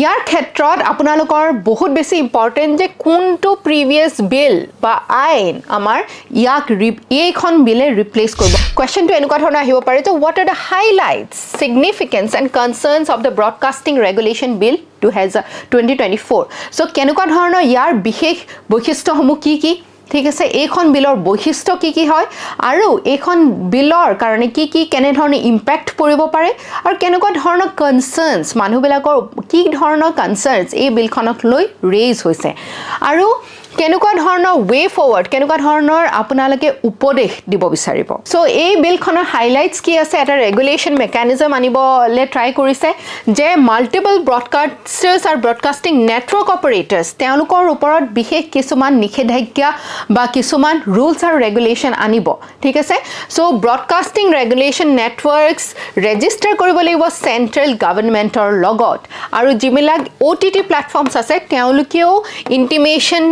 ইয়াৰ ক্ষেত্ৰত আপোনালোকৰ বহুত বেছি ইম্পৰ্টেন্ট যে কোনটো প্ৰিভিয়াস বিল বা আইন আমাৰ ইয়াক এইখন বিলে ৰিপ্লেস কৰিব কোৱেশ্চনটো এনেকুৱা ধৰণৰ আহিব পাৰে যে what are the highlights significance and concerns of the broadcasting regulation bill 2024 so কেনেকুৱা ধৰণৰ ইয়াৰ বিশেষ বৈশিষ্ট্যসমূহ কি ঠিক আছে এইখন বিলৰ বৈশিষ্ট্য কি হয় আৰু এইখন বিলৰ কাৰণে কি কেনে ধৰণৰ ইম্প্যাক্ট পৰিব পাৰে আৰু কেনেকুৱা ধৰণৰ কনসাৰ্নস মানুহবিলাকৰ কি ধৰণৰ কনসাৰ্নস এই বিলখনক লৈ ৰেইজ হৈছে আৰু কেনেকুৱা ধৰণৰ ৱে ফৰৱাৰ্ড কেনেকুৱা ধৰণৰ আপোনালোকে উপদেশ দিব বিচাৰিব সো এই বিলখনৰ হাইলাইটস কি আছে এটা ৰেগুলেশন মেকানিজম আনিবলে ট্ৰাই কৰিছে যে মাল্টিপল ব্ৰডকাষ্টাৰ্ছ আৰু ব্ৰডকাষ্টিং নেটৱৰ্ক অপাৰেটৰ্ছ তেওঁলোকৰ ওপৰত বিশেষ কিছুমান নিষেধাজ্ঞা বা কিছুমান ৰুলছ আৰু ৰেগুলেশন আনিব ঠিক আছে so broadcasting regulation networks register কৰিব লাগিব সেন্ট্ৰেল গভৰ্ণমেন্টৰ লগত আৰু যিবিলাক OTT প্লেটফৰ্মছ আছে তেওঁলোকেও ইন্টিমেশন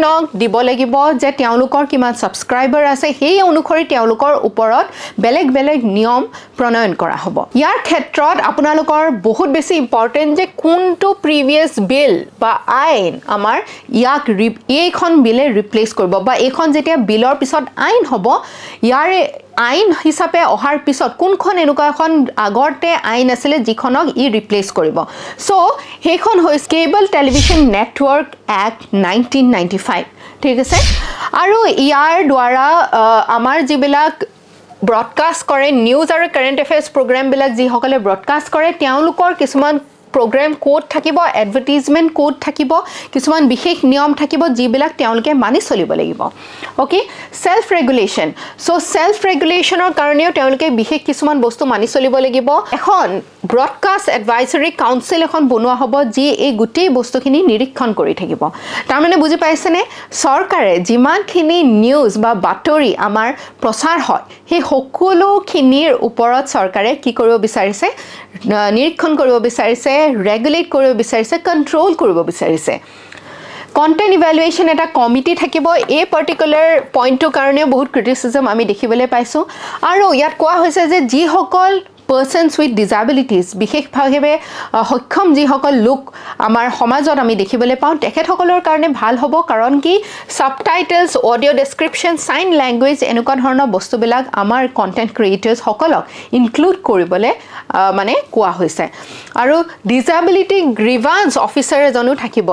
দিব লাগিব যে তেওঁলোকৰ কিমান সাবস্ক্ৰাইবাৰ আছে সেই অনুসৰি তেওঁলোকৰ ওপৰত বেলেগ নিয়ম প্ৰণয়ন কৰা হ'ব ইয়াৰ ক্ষেত্ৰত আপোনালোকৰ বহুত বেছি ইম্পৰ্টেন্ট যে কোনটো প্ৰিভিয়াস বিল বা আইন আমাৰ ইয়াক এইখন বিলে ৰিপ্লেস কৰিব বা এইখন যেতিয়া বিলৰ পিছত আইন হ'ব ইয়াৰ আইন হিচাপে অহাৰ পিছত কোনখন এনেকুৱা এখন আগতে আইন আছিল যিখনক ই ৰিপ্লেস কৰিব সো হেখন হৈছে কেবল টেলিভিছন নেটৱৰ্ক এক্ট 1995 ঠিক আছে আৰু ইয়াৰ দ্বাৰা আমাৰ যিবিলাক ব্ৰডকাষ্ট কৰে নিউজ আৰু কাৰেন্ট এফেয়াৰ্স প্ৰগ্ৰাম বিলাক যি সকলে ব্ৰডকাষ্ট কৰে তেওঁলোকৰ কিছুমান program code থাকিব advertisement code থাকিব কিছুমান বিশেষ নিয়ম থাকিব যিবিলাক তেওঁলোকে মানি চলিব লাগিব okay self regulation so self ৰেগুলেশনৰ কাৰণেও তেওঁলোকে বিশেষ কিছুমান বস্তু মানি চলিব লাগিব এখন ব্ৰডকাষ্ট এডভাইজৰী কাউন্সিল এখন বনোৱা হ'ব যি এই গুটেই বস্তুখিনি নিৰীক্ষণ কৰি থাকিব তাৰ মানে বুজি পাইছেনে চৰকাৰে যিমানখিনি নিউজ বা বাতৰি আমাৰ প্ৰচাৰ হয় সেই সকলোখিনিৰ ওপৰত চৰকাৰে কি কৰিব বিচাৰিছে নিৰীক্ষণ কৰিব বিচাৰিছে ৰেগুলেট কৰিব বিচাৰিছে কন্ট্ৰোল কৰিব বিচাৰিছে কন্টেন্ট ইভালুৱেচন এটা কমিটি থাকিব এই পাৰ্টিকুলাৰ পইণ্টৰ কাৰণে বহুত ক্ৰিটিসিজম আমি দেখিবলৈ পাইছো আৰু ইয়াত কোৱা হৈছে যে যি সকল persons with disabilities বিশেষভাৱে সক্ষম যি সকল লোক আমাৰ সমাজত আমি দেখিবলৈ পাওঁ তেখেতসকলৰ কাৰণে ভাল হ'ব কাৰণ কি সাবটাইটেলছ অডিও ডেসক্ৰিপচন সাইন ল্যাঙ্গুৱেজ এনেকুৱা ধৰণৰ বস্তুবিলাক আমাৰ কন্টেন্ট ক্ৰিয়েটৰ্ছ সকলক ইনক্লুড কৰিবলৈ মানে কোৱা হৈছে আৰু ডিসেবিলিটি গ্ৰিভান্স অফিচাৰ এজনো থাকিব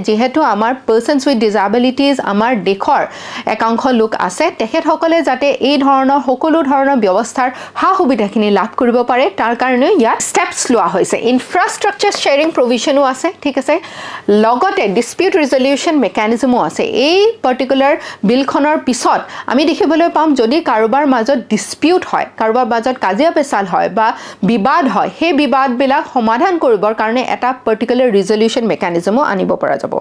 যেহেতু আমাৰ persons with disabilities আমাৰ দেশৰ একাংশ লোক আছে তেখেতসকলে যাতে এই ধৰণৰ সকলো ধৰণৰ ব্যৱস্থাৰ হা সুবিধাখিনি লাভ কৰিব পাৰে তাৰ কাৰণে ইয়াত স্টেপছ লোৱা হৈছে ইনফ্ৰাষ্ট্ৰাকচাৰ শেয়াৰিং প্ৰভিজনো আছে ঠিক আছে লগতে ডিসপিউট ৰিজলিউশন মেকানিজমো আছে এই পাৰ্টিকুলাৰ বিলখনৰ পিছত আমি দেখিবলৈ পাম যদি কাৰোবাৰ মাজত ডিসপিউট হয় কাৰোবাৰ মাজত কাজিয়া পেচাল হয় বা বিবাদ হয় সেই বিবাদবিলাক সমাধান কৰিবৰ কাৰণে এটা পাৰ্টিকুলাৰ ৰিজলিউশন মেকানিজমো আনিব পৰা যাব